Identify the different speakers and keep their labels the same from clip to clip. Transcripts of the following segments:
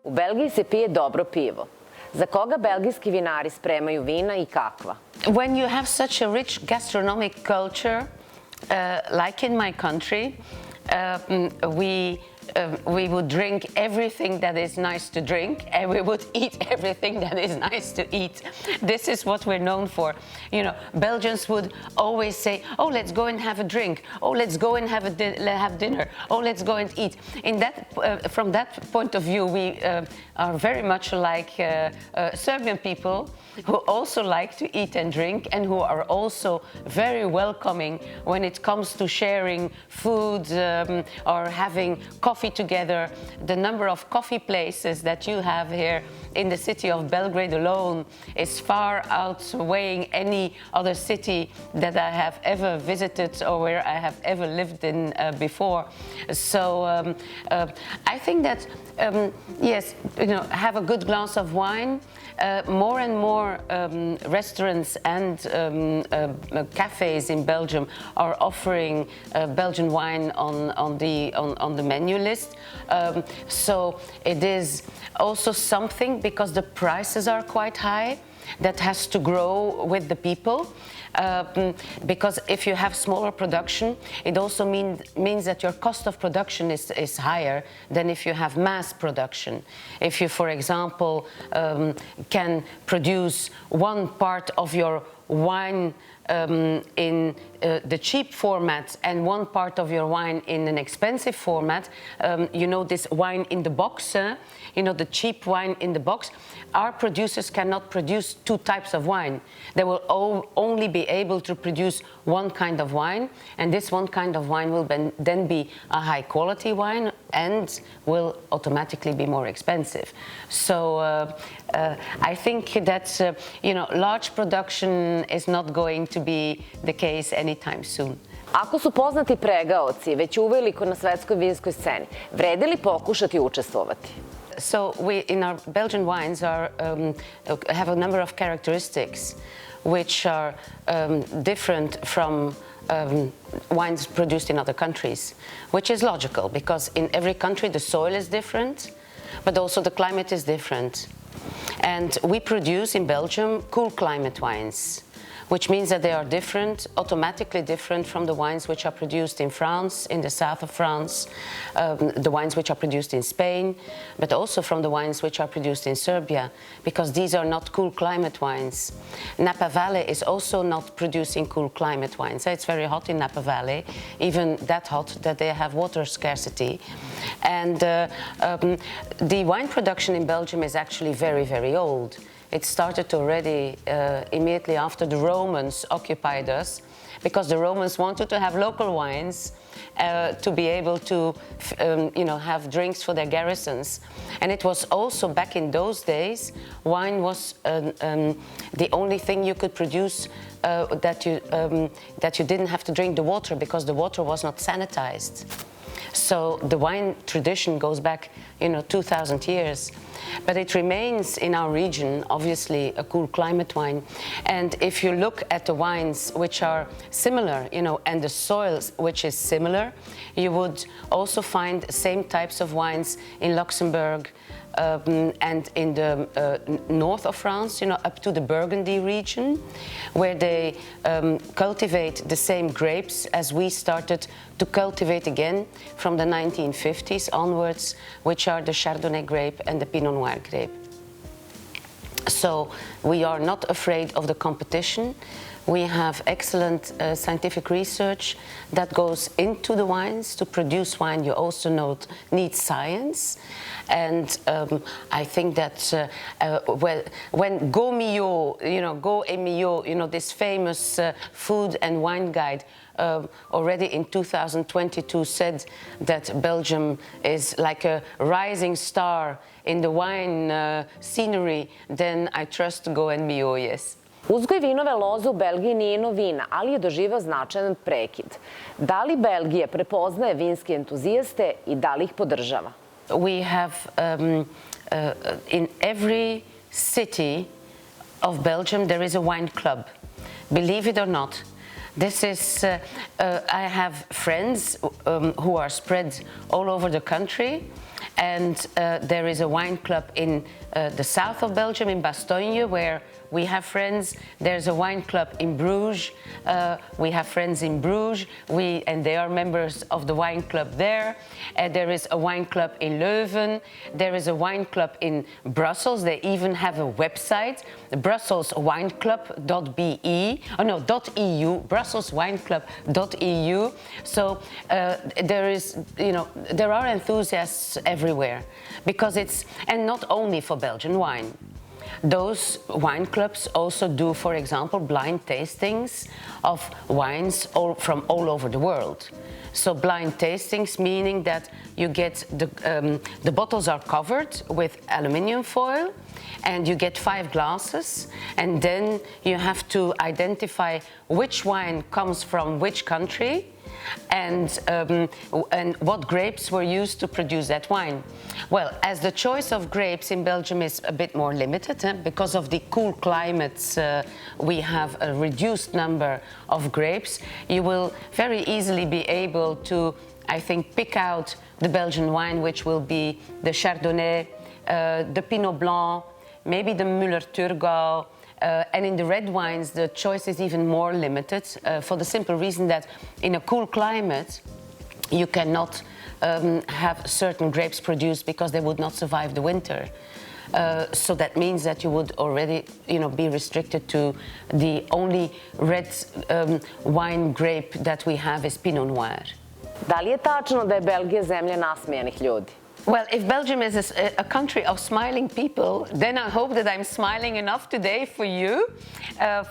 Speaker 1: U Belgiji se pije dobro pivo. Za koga belgijski vinari spremaju vina i kakva?
Speaker 2: When you have such a rich gastronomic culture, like in my country, we would drink everything that is nice to drink, and we would eat everything that is nice to eat. This is what we're known for. You know, Belgians would always say, "Oh, let's go and have a drink. Oh, let's go and have dinner. Oh, let's go and eat." From that point of view, we are very much like Serbian people, who also like to eat and drink, and who are also very welcoming when it comes to sharing food or having coffee together. The number of coffee places that you have here in the city of Belgrade alone is far outweighing any other city that I have ever visited or where I have ever lived in before. So I think that yes, you know, have a good glass of wine. More and more restaurants and cafes in Belgium are offering Belgian wine on the menu list. So it is also something, because the prices are quite high, that has to grow with the people. Because if you have smaller production, it also means that your cost of production is higher than if you have mass production. If you, for example, can produce one part of your wine in the cheap format and one part of your wine in an expensive format, you know, this wine in the box, you know, the cheap wine in the box, our producers cannot produce two types of wine. They will only be able to produce one kind of wine, and this one kind of wine will then be a high quality wine and will automatically be more expensive. So I think that you know, large production is not going to be the case anytime soon.
Speaker 1: Ako su poznati pregaoci već uveliko na svetskoj vinskoj sceni, vredi li pokušati učestvovati?
Speaker 2: So we, in our Belgian wines, have a number of characteristics which are different from wines produced in other countries, which is logical, because in every country the soil is different, but also the climate is different. And we produce in Belgium cool climate wines, which means that they are different, automatically different from the wines which are produced in France, in the south of France, the wines which are produced in Spain, but also from the wines which are produced in Serbia, because these are not cool climate wines. Napa Valley is also not producing cool climate wines. It's very hot in Napa Valley, even that hot that they have water scarcity. And the wine production in Belgium is actually very, very old. It started already immediately after the Romans occupied us, because the Romans wanted to have local wines to be able to you know, have drinks for their garrisons. And it was also, back in those days, wine was the only thing you could produce that you didn't have to drink the water, because the water was not sanitized. So the wine tradition goes back, you know, 2,000 years. But it remains in our region, obviously, a cool climate wine. And if you look at the wines which are similar, you know, and the soils which is similar, you would also find the same types of wines in Luxembourg, and in the north of France, you know, up to the Burgundy region, where they cultivate the same grapes as we started to cultivate again from the 1950s onwards, which are the Chardonnay grape and the Pinot Noir grape. So we are not afraid of the competition. We have excellent scientific research that goes into the wines. To produce wine, you also need science. And I think that when Go Mio, you know, Go et Mio, you know, this famous food and wine guide, already in 2022 said that Belgium is like a rising star in the wine scenery, then I trust Go and Mio, yes.
Speaker 1: Uzgoj vinove loze u Belgiji nije novina, ali je doživeo značajan prekid. Da li Belgija prepoznaje vinske entuzijaste i da li ih podržava?
Speaker 2: We have in every city of Belgium there is a wine club. Believe it or not. This is, I have friends who are spread all over the country, And there is a wine club in the south of Belgium, in Bastogne, where we have friends. There's a wine club in Bruges. We have friends in Bruges, and they are members of the wine club there. There is a wine club in Leuven. There is a wine club in Brussels. They even have a website, brusselswineclub.be. Oh no, .eu, brusselswineclub.eu. So there are enthusiasts everywhere, because and not only for Belgian wine. Those wine clubs also do, for example, blind tastings of wines from all over the world. So blind tastings meaning that you get the bottles are covered with aluminium foil, and you get 5 glasses, and then you have to identify which wine comes from which country, and what grapes were used to produce that wine. Well, as the choice of grapes in Belgium is a bit more limited, because of the cool climates, we have a reduced number of grapes. You will very easily be able to, I think, pick out the Belgian wine, which will be the Chardonnay, the Pinot Blanc, maybe the Müller-Thurgau. And in the red wines, the choice is even more limited, for the simple reason that in a cool climate, you cannot have certain grapes produced because they would not survive the winter. So that means that you would already, be restricted to the only red wine grape that we have is Pinot Noir.
Speaker 1: Da li je tačno da je Belgija zemlja nasmijanih ljudi?
Speaker 2: Well, if Belgium is a country of smiling people, then I hope that I'm smiling enough today for you,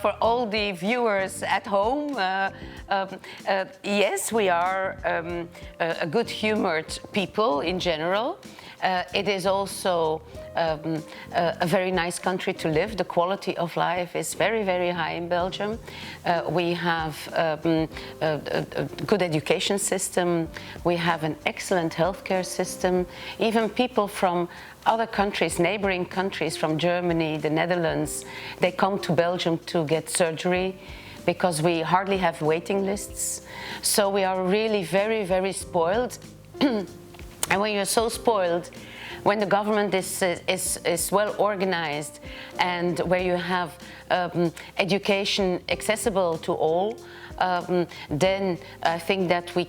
Speaker 2: for all the viewers at home. Yes, we are a good-humored people in general. It is also a very nice country to live. The quality of life is very, very high in Belgium. We have a good education system. We have an excellent healthcare system. Even people from other countries, neighboring countries, from Germany, the Netherlands, they come to Belgium to get surgery because we hardly have waiting lists. So we are really very, very spoiled. And when you're so spoiled, when the government is well organized, and where you have education accessible to all, then I think that we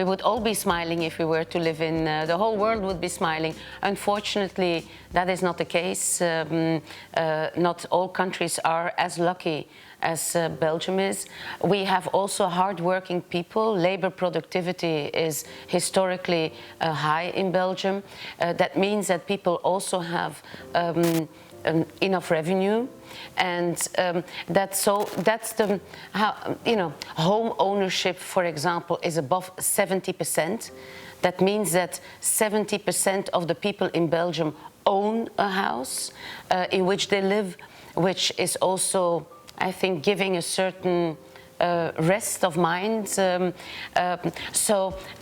Speaker 2: would all be smiling if we were to live in, the whole world would be smiling. Unfortunately, that is not the case. Not all countries are as lucky as Belgium is. We have also hard-working people. Labor productivity is historically high in Belgium. That means that people also have enough revenue, and home ownership, for example, is above 70%. That means that 70% of the people in Belgium own a house in which they live, which is also, I think, giving a certain rest of mind. So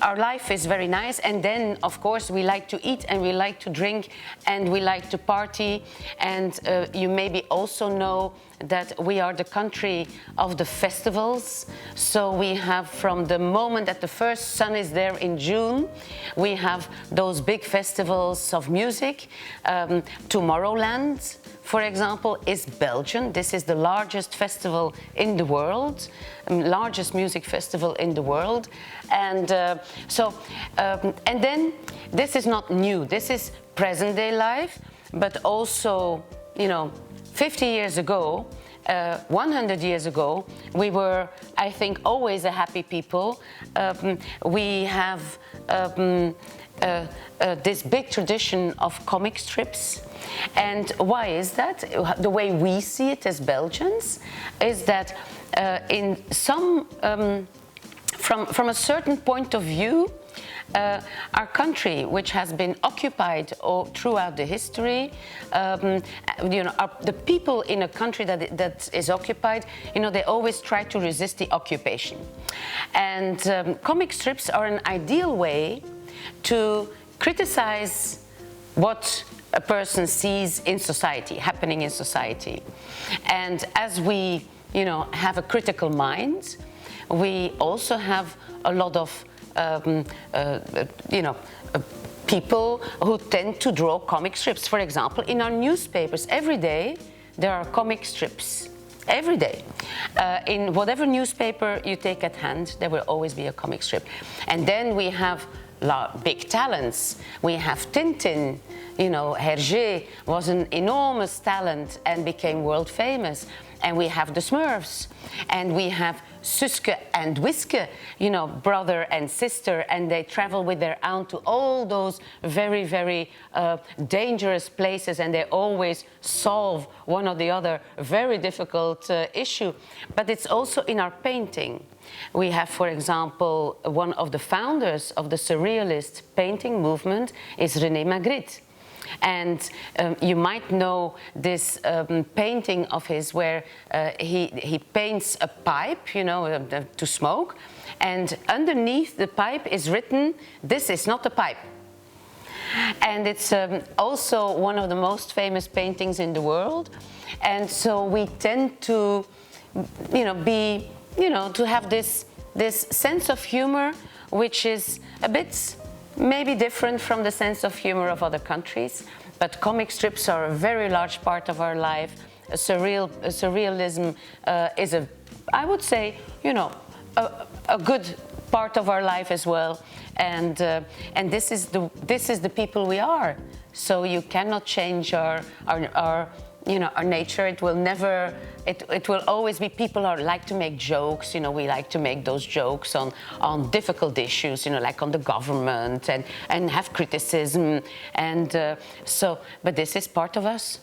Speaker 2: our life is very nice, and then of course we like to eat and we like to drink and we like to party, and you maybe also know that we are the country of the festivals. So we have, from the moment that the first sun is there in June, we have those big festivals of music. Tomorrowland, for example, is Belgian. This is the largest festival in the world, largest music festival in the world. And and then this is not new. This is present day life, but also, 50 years ago, 100 years ago, we were, I think, always a happy people. We have this big tradition of comic strips. And why is that? The way we see it as Belgians is that in some, from a certain point of view, our country, which has been occupied throughout the history, the people in a country that is occupied, they always try to resist the occupation. And comic strips are an ideal way to criticize what a person sees in society, happening in society. And as we, have a critical mind, we also have a lot of, people who tend to draw comic strips. For example, in our newspapers, every day there are comic strips. Every day. In whatever newspaper you take at hand, there will always be a comic strip. And then we have big talents. We have Tintin. You know, Hergé was an enormous talent and became world famous. And we have the Smurfs. And we have Suske and Wiske, you know, brother and sister, and they travel with their aunt to all those very, very dangerous places, and they always solve one or the other very difficult issue. But it's also in our painting. We have, for example, one of the founders of the Surrealist painting movement is René Magritte. And you might know this painting of his where he paints a pipe, you know, to smoke, and underneath the pipe is written, "This is not a pipe." And it's also one of the most famous paintings in the world. And so we tend to, you know, to have this sense of humor, which is a bit maybe different from the sense of humor of other countries, but comic strips are a very large part of our life. Surrealism is I would say, you know, a good part of our life as well. And this is the people we are. So you cannot change our nature. It will never. It will always be people who like to make jokes. You know, we like to make those jokes on difficult issues. You know, like on the government and have criticism. And but this is part of us.